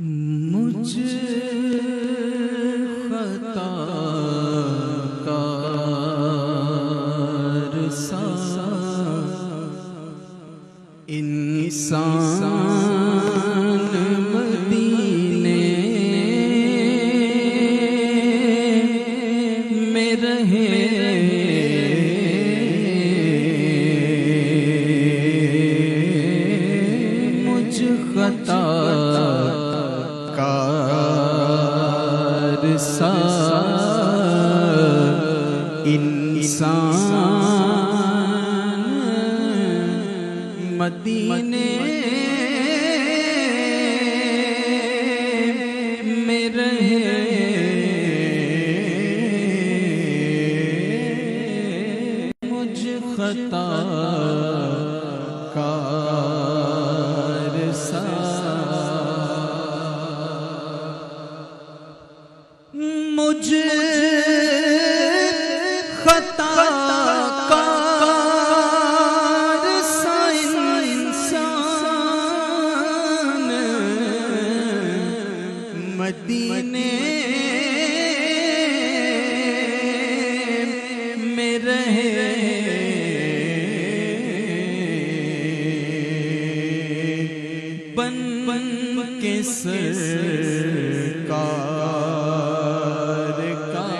मुझ खताकार सा इंसान मदीने में रहे, मुझ खताकार सा इंसान मदीने में रहे, मुझ खताकार सा मुझ खताकार सा इंसान मदीने में रहे, बन के सरकार का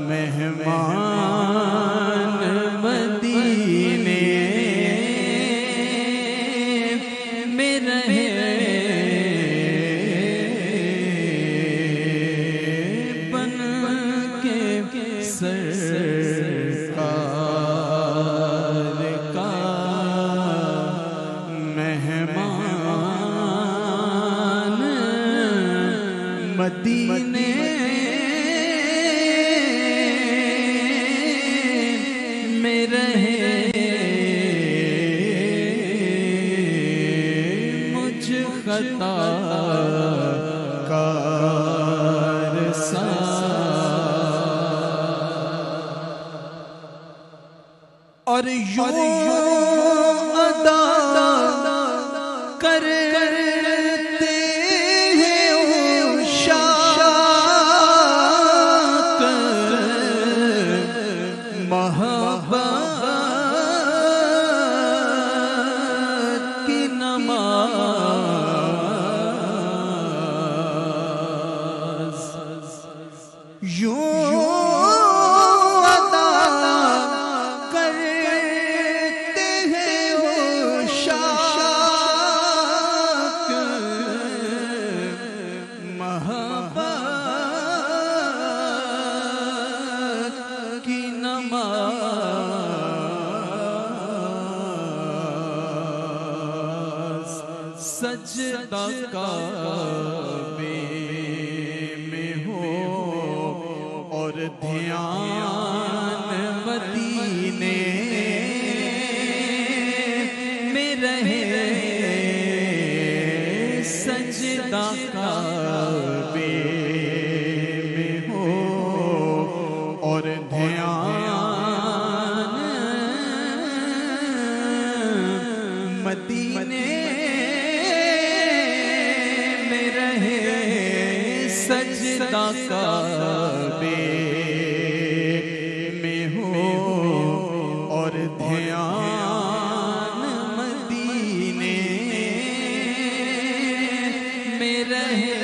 मेहमान मदीने में रहे, बन के सरकार का मेहमान मदीने में रहे, मुझ खताकार सा और यूं अदा करते हैं उशाक मोहब्बत की नमाज, यूं सजदा काबे में हो और ध्यान मदीने में रहे, सजदा काबे में हो और ध्यान मदीने में रहे, सजदा काबे में हो और ध्यान मदीने में रहे,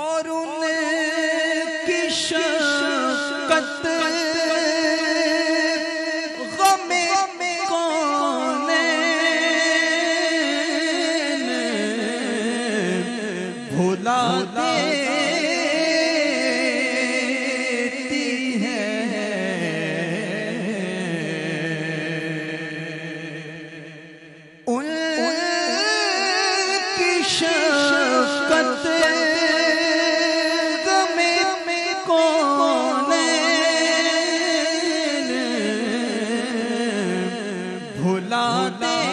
और उनकी शफ़क़त भुला देती है, उनकी शफ़क़त गमे कौनैन भुला देती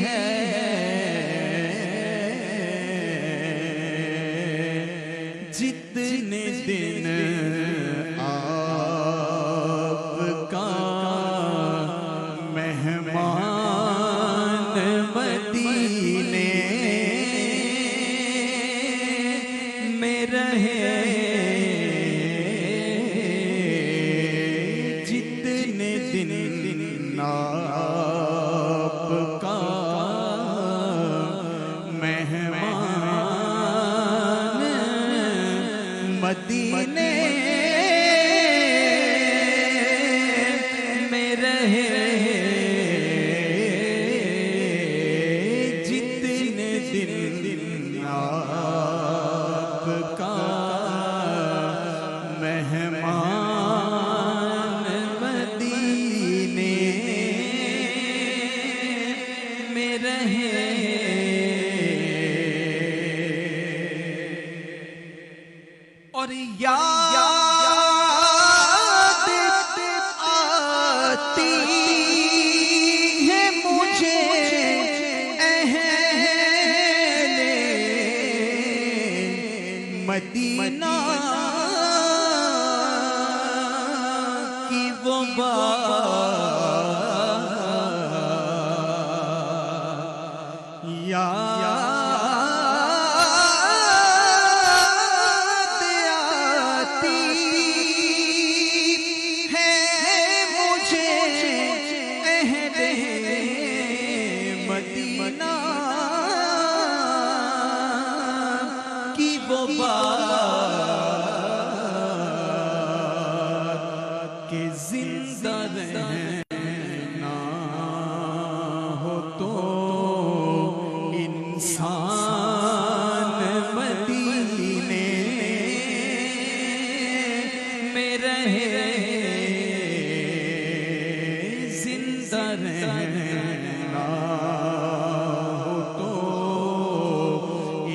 है, जितने दिन आप की वो बात याद आती है मुझे अहले मदीना की वो बात के जिंदा रहना हो तो इंसान मदीने में रहे, जिंदा रहना हो तो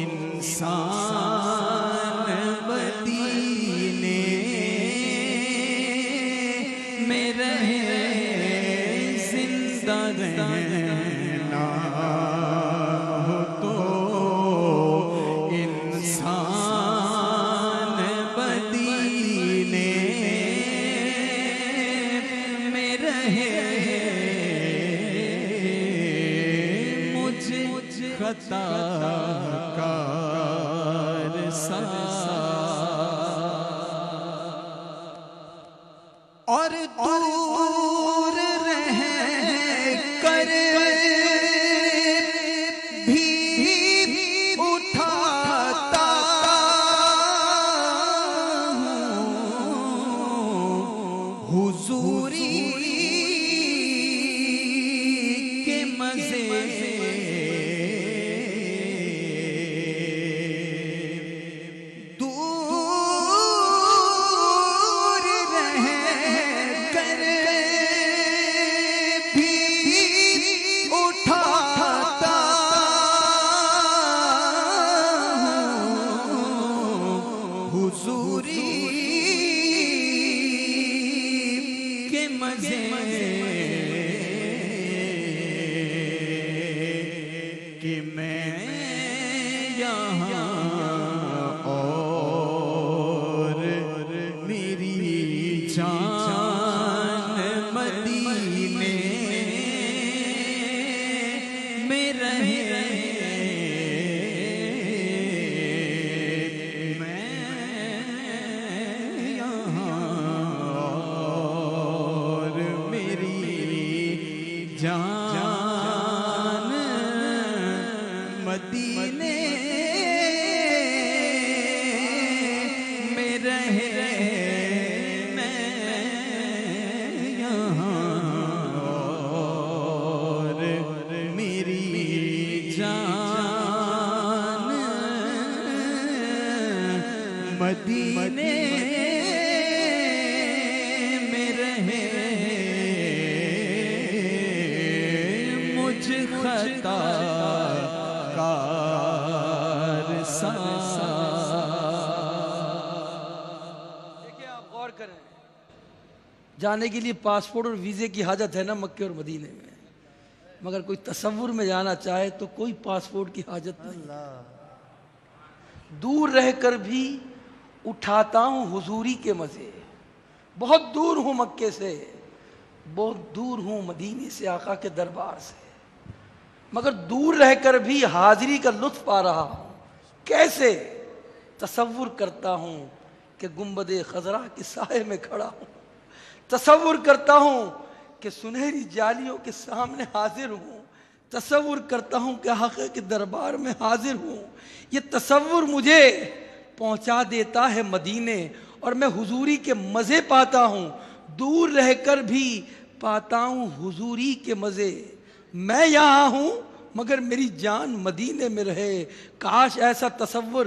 इंसान मदीने में रहे, जिंदा रहना हो तो इंसान मदीने में रहे। मुझे खताकार सा और दूर रह कर भी उठाता हूँ हुजूरी के मजे। दूर रह कर भी उठाता हूँ हुजूरी के मजे कि मैं यहाँ और मेरी जान मदीने में रहे। मैं यहाँ और मेरी जान मदीने में रहे। मैं यहाँ और मेरी जान मदीने में रहे। मुझ खताकार सा। देखिए आप गौर करें, जाने के लिए पासपोर्ट और वीजे की हाजत है ना मक्के और मदीने में, मगर कोई तसव्वुर में जाना चाहे तो कोई पासपोर्ट की हाजत नहीं। दूर रहकर भी उठाता हूँ हुजूरी के मजे। बहुत दूर हूँ मक्के से, बहुत दूर हूँ मदीने से, आका के दरबार से, मगर दूर रहकर भी हाजिरी का लुत्फ पा रहा हूँ। कैसे? तसव्वुर करता हूँ कि गुंबदे खजरा के साए में खड़ा हूँ। तसव्वुर करता हूँ कि सुनहरी जालियों के सामने हाजिर हूँ। तसव्वुर करता हूँ कि आका के दरबार में हाजिर हूँ। ये तसव्वुर मुझे पहुँचा देता है मदीने और मैं हुजूरी के मज़े पाता हूँ। दूर रहकर भी पाता हूँ हुजूरी के मज़े। मैं यहाँ हूँ मगर मेरी जान मदीने में रहे। काश ऐसा तसव्वुर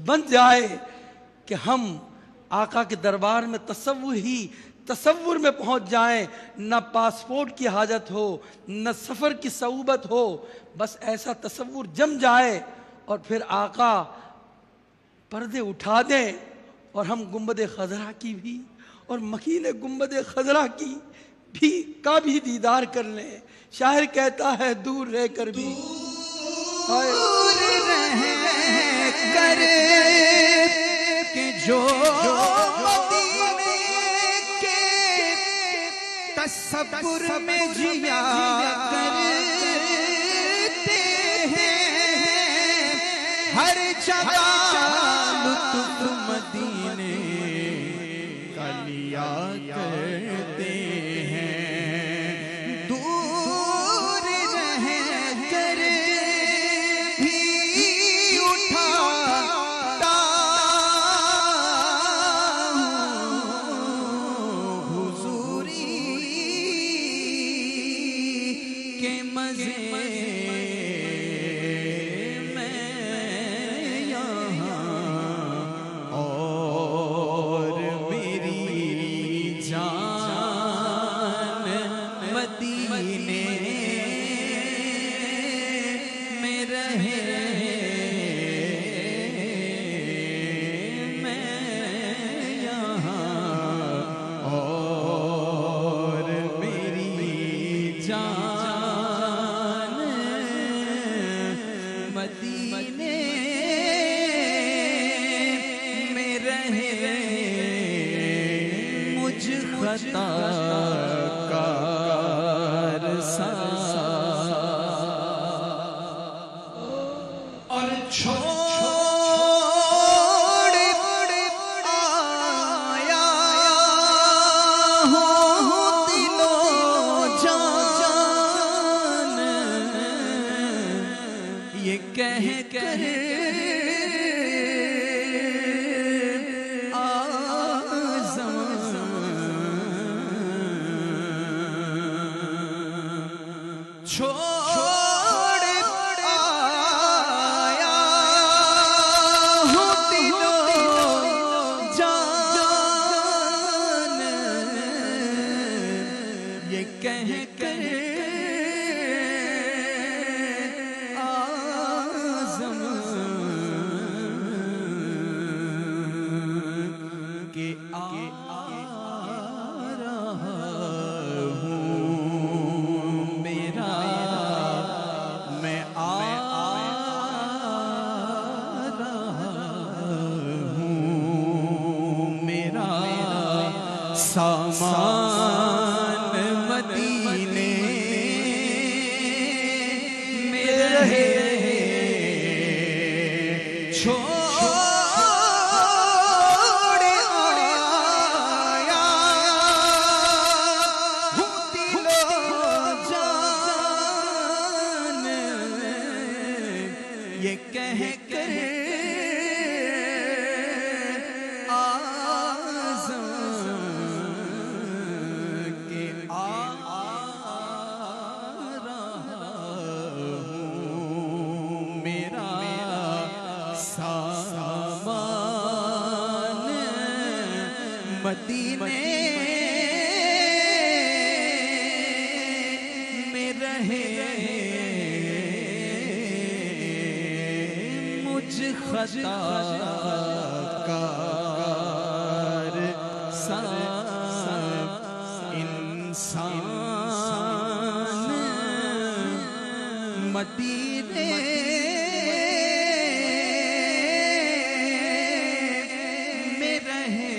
बन जाए कि हम आका के दरबार में तसव्वुर में पहुँच जाएं। न पासपोर्ट की हाजत हो, न सफ़र की सऊबत हो, बस ऐसा तसव्वुर जम जाए और फिर आका पर्दे उठा दें और हम गुंबद खजरा की भी और मकीन गुंबद खजरा की का भी दीदार कर लें। शायर कहता है दूर रह कर भी, दूर रह कर के जो मदीने के तसब्बुर में जिया करते हैं, हर जगह लुत्फ मदीने का लिया करते हैं। दूर रह कर भी उठाता हुजूरी के मजे मदीने में रहे मुझ खताकार सा और छोड़ आया हूँ दिलो जान ये कह कर आज़म छोड़ आया हूँ दिलो जान ये कह कर के आ रहा हूँ मेरा मैं आ रहा हूँ मेरा सामान मदीने में रहे ये कह कर आज़म के आ रहा हूँ मेरा सामान मदीने में रहे खताकार सा इंसान मदीने में रहे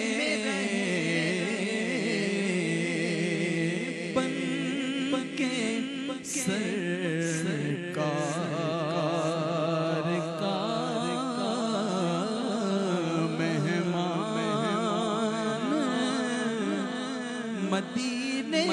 बन के सरकार का मेहमान मदीने